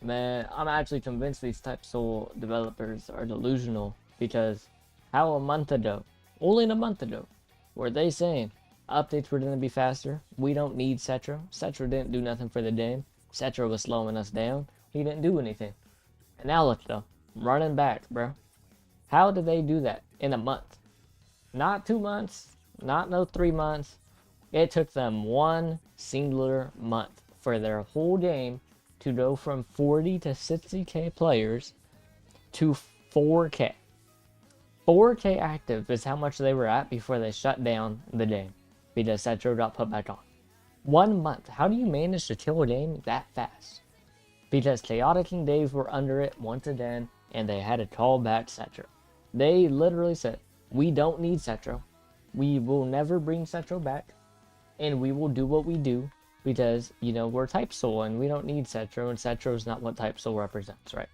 Man, I'm actually convinced these type soul developers are delusional because how a month ago, only a month ago, were they saying updates were going to be faster? We don't need Cetro. Cetro didn't do nothing for the game. Cetro was slowing us down. He didn't do anything. And now look though, running back, bro. How did they do that in a month? Not 2 months, not no 3 months. It took them one singular month for their whole game to go from 40 to 60k players to 4k. 4k active is how much they were at before they shut down the game because Setro got put back on. 1 month. How do you manage to kill a game that fast? Because Chaotic and Dave were under it once again and they had to call back Setro. They literally said, we don't need Setro. We will never bring Setro back. And we will do what we do because, you know, we're Type Soul and we don't need Setro. And Setro is not what Type Soul represents, right?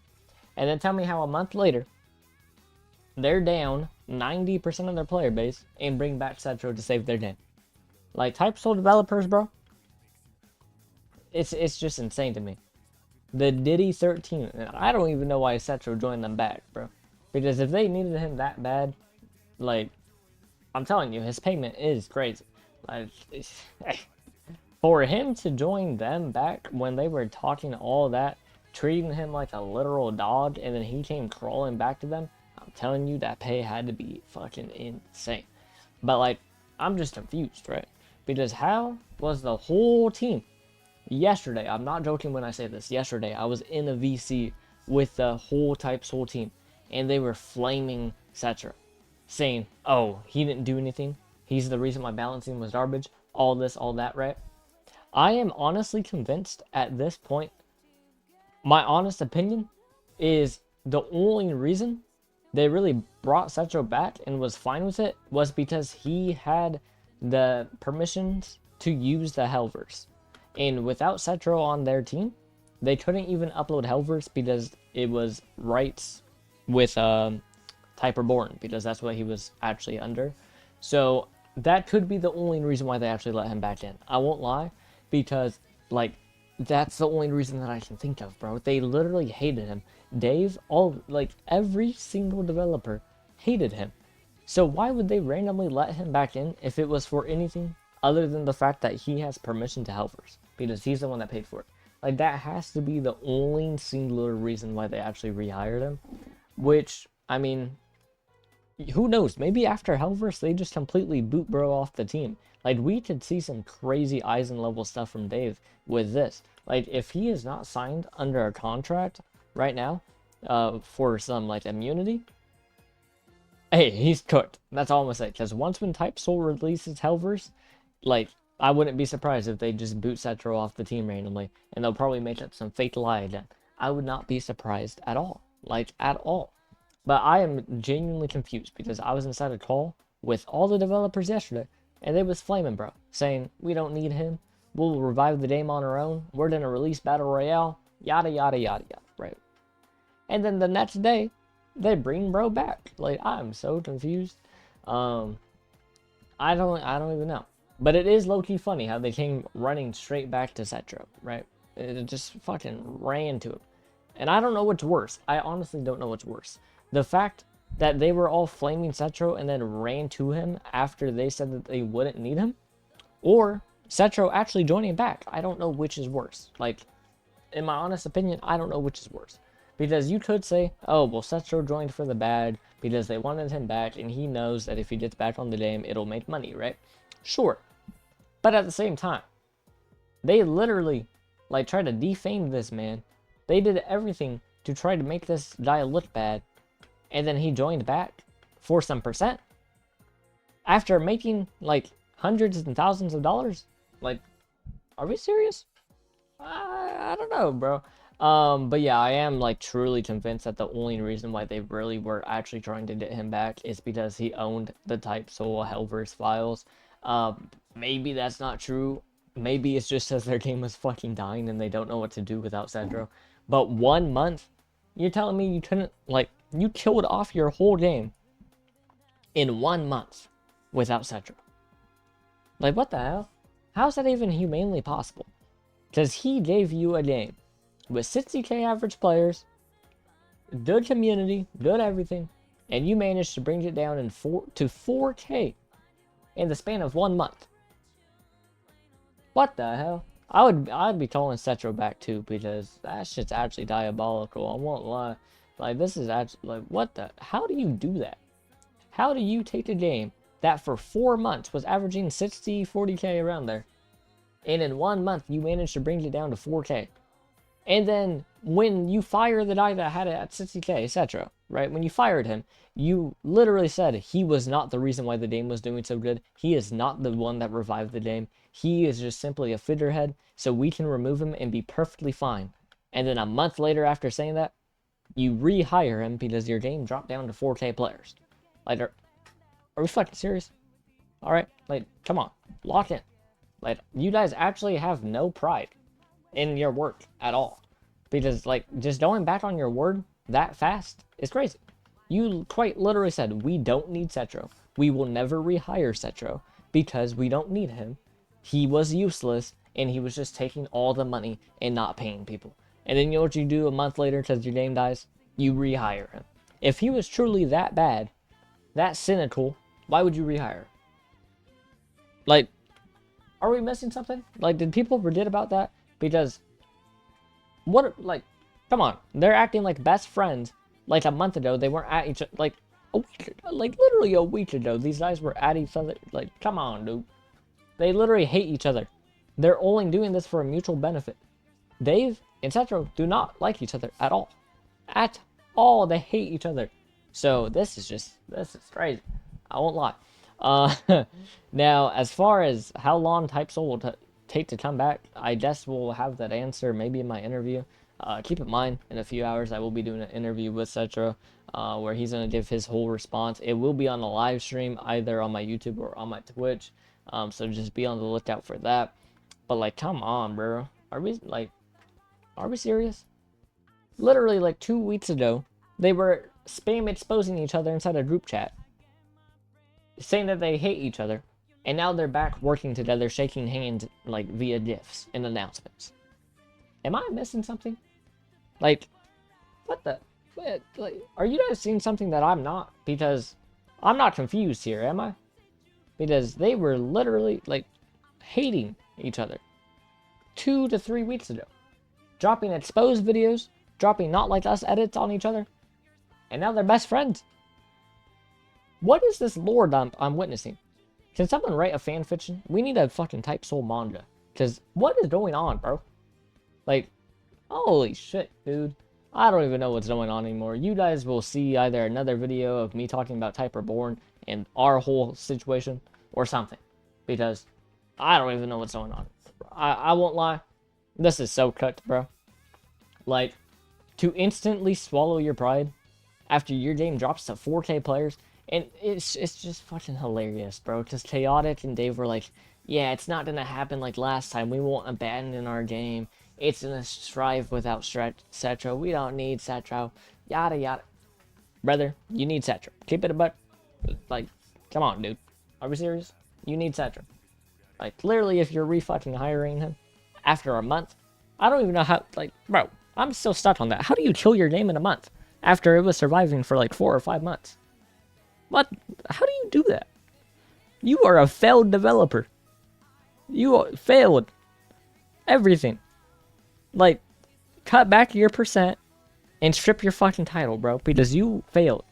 And then tell me how a month later, they're down 90% of their player base and bring back Setro to save their game. Like, Type Soul developers, bro, it's just insane to me. The Diddy 13, I don't even know why Setro joined them back, bro. Because if they needed him that bad, like, I'm telling you, his payment is crazy. Like, for him to join them back when they were talking all that, treating him like a literal dog, and then he came crawling back to them, I'm telling you, that pay had to be fucking insane. But, like, I'm just confused, right? Because how was the whole team yesterday, I'm not joking when I say this, yesterday I was in a VC with the whole Type Soul team, and they were flaming Setro, saying, oh, he didn't do anything, he's the reason my balancing was garbage, all this, all that, right? I am honestly convinced at this point, my honest opinion is the only reason they really brought Setro back and was fine with it was because he had the permissions to use the Hellverse. And without Setro on their team, they couldn't even upload Hellverse because it was rights with Type Reborn, because that's what he was actually under. So that could be the only reason why they actually let him back in. I won't lie, because, like, that's the only reason that I can think of, bro. They literally hated him. Dave, every single developer hated him. So why would they randomly let him back in if it was for anything other than the fact that he has permission to Hellverse? Because he's the one that paid for it. Like, that has to be the only singular reason why they actually rehired him. Which, I mean, who knows? Maybe after Hellverse, they just completely boot bro off the team. Like, we could see some crazy Eisen level stuff from Dave with this. Like, if he is not signed under a contract right now for some, like, immunity, hey, he's cooked. That's all I'm gonna say. Because once when Type Soul releases Hellverse, like, I wouldn't be surprised if they just boot Setro off the team randomly, and they'll probably make up some fake lie again. I would not be surprised at all. Like, at all. But I am genuinely confused because I was inside a call with all the developers yesterday, and they was flaming, bro, saying, we don't need him. We'll revive the game on our own. We're gonna release Battle Royale. Yada, yada, yada, yada, right? And then the next day, they bring bro back. Like, I'm so confused. I don't even know. But it is low-key funny how they came running straight back to Setro, right? It just fucking ran to him. And I don't know what's worse. I honestly don't know what's worse. The fact that they were all flaming Setro and then ran to him after they said that they wouldn't need him, or Setro actually joining back. I don't know which is worse. Like, in my honest opinion, I don't know which is worse. Because you could say, oh, well, Setro joined for the bad because they wanted him back and he knows that if he gets back on the game, it'll make money, right? Sure. But at the same time, they literally, like, tried to defame this man. They did everything to try to make this guy look bad. And then he joined back for some percent. After making, like, hundreds and thousands of dollars. Like, are we serious? I don't know, bro. But yeah, I am, like, truly convinced that the only reason why they really were actually trying to get him back is because he owned the Type Soul Hellverse files. Maybe that's not true. Maybe it's just because their game was fucking dying and they don't know what to do without Setro. But 1 month, you're telling me you couldn't, like, you killed off your whole game in 1 month without Setro. Like, what the hell? How's that even humanely possible? Because he gave you a game with 60k average players, good community, good everything, and you managed to bring it down to 4k in the span of 1 month. What the hell? I'd be calling Setro back too, because that shit's actually diabolical. I won't lie. Like, this is actually, like, what the? How do you do that? How do you take a game that for 4 months was averaging 60, 40k around there, and in 1 month you managed to bring it down to 4k? And then when you fire the guy that had it at 60k, Cetro, right? When you fired him, you literally said he was not the reason why the game was doing so good. He is not the one that revived the game. He is just simply a figurehead, so we can remove him and be perfectly fine. And then a month later after saying that, you rehire him because your game dropped down to 4k players. Like, are we fucking serious? Alright, like, come on. Lock in. Like, you guys actually have no pride in your work at all, because like just going back on your word that fast is crazy. You quite literally said, we don't need Cetro, we will never rehire Cetro because we don't need him, he was useless and he was just taking all the money and not paying people. And then you know what you do a month later because your game dies? You rehire him. If he was truly that bad, that cynical, why would you rehire? Like, are we missing something? Like, did people forget about that? Because, what, like, come on. They're acting like best friends. Like, a month ago, they weren't at each other. Like, a week, like, literally a week ago, these guys were at each other. Like, come on, dude. They literally hate each other. They're only doing this for a mutual benefit. Dave and Setro do not like each other at all. At all. They hate each other. So, this is crazy. I won't lie. Now, as far as how long Type Soul will take to come back, I guess we'll have that answer maybe in my interview. Keep in mind, in a few hours I will be doing an interview with Cetro, where he's going to give his whole response. It will be on a live stream either on my YouTube or on my Twitch, so just be on the lookout for that. But like, come on, bro, are we serious? Literally like 2 weeks ago they were spam exposing each other inside a group chat, saying that they hate each other. And now they're back working together, shaking hands, like, via GIFs and announcements. Am I missing something? Like, what the? Like, are you guys seeing something that I'm not? Because I'm not confused here, am I? Because they were literally, like, hating each other 2 to 3 weeks ago. Dropping exposed videos, dropping not like us edits on each other. And now they're best friends. What is this lore dump I'm witnessing? Can someone write a fan fiction? We need a fucking Type Soul manga. Because what is going on, bro? Like, holy shit, dude. I don't even know what's going on anymore. You guys will see either another video of me talking about Type Reborn and our whole situation or something. Because I don't even know what's going on. I won't lie. This is so cooked, bro. Like, to instantly swallow your pride after your game drops to 4k players. And it's just fucking hilarious, bro. Because Chaotic and Dave were like, yeah, it's not going to happen like last time. We won't abandon our game. It's going to strive without Cetro. We don't need Cetro. Yada, yada. Brother, you need Cetro. Keep it a buck. Like, come on, dude. Are we serious? You need Cetro. Like, clearly, if you're re-fucking hiring him after a month, I don't even know how, like, bro, I'm still stuck on that. How do you kill your game in a month after it was surviving for like 4 or 5 months? What? How do you do that? You are a failed developer. You failed everything. Like, cut back your percent and strip your fucking title, bro, because you failed.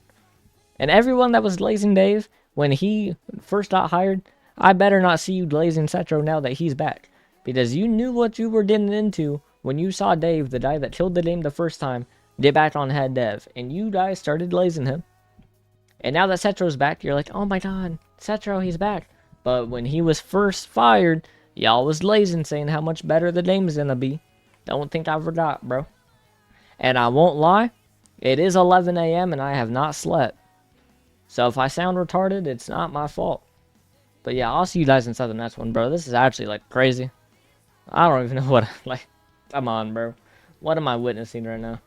And everyone that was glazing Dave when he first got hired, I better not see you glazing Cetro now that he's back, because you knew what you were getting into when you saw Dave, the guy that killed the game the first time, get back on head dev, and you guys started glazing him. And now that Cetro's back, you're like, oh my god, Cetro, he's back. But when he was first fired, y'all was glazing, saying how much better the game's gonna be. Don't think I forgot, bro. And I won't lie, it is 11 a.m. and I have not slept. So if I sound retarded, it's not my fault. But yeah, I'll see you guys inside the next one, bro. This is actually, like, crazy. I don't even know what, like, come on, bro. What am I witnessing right now?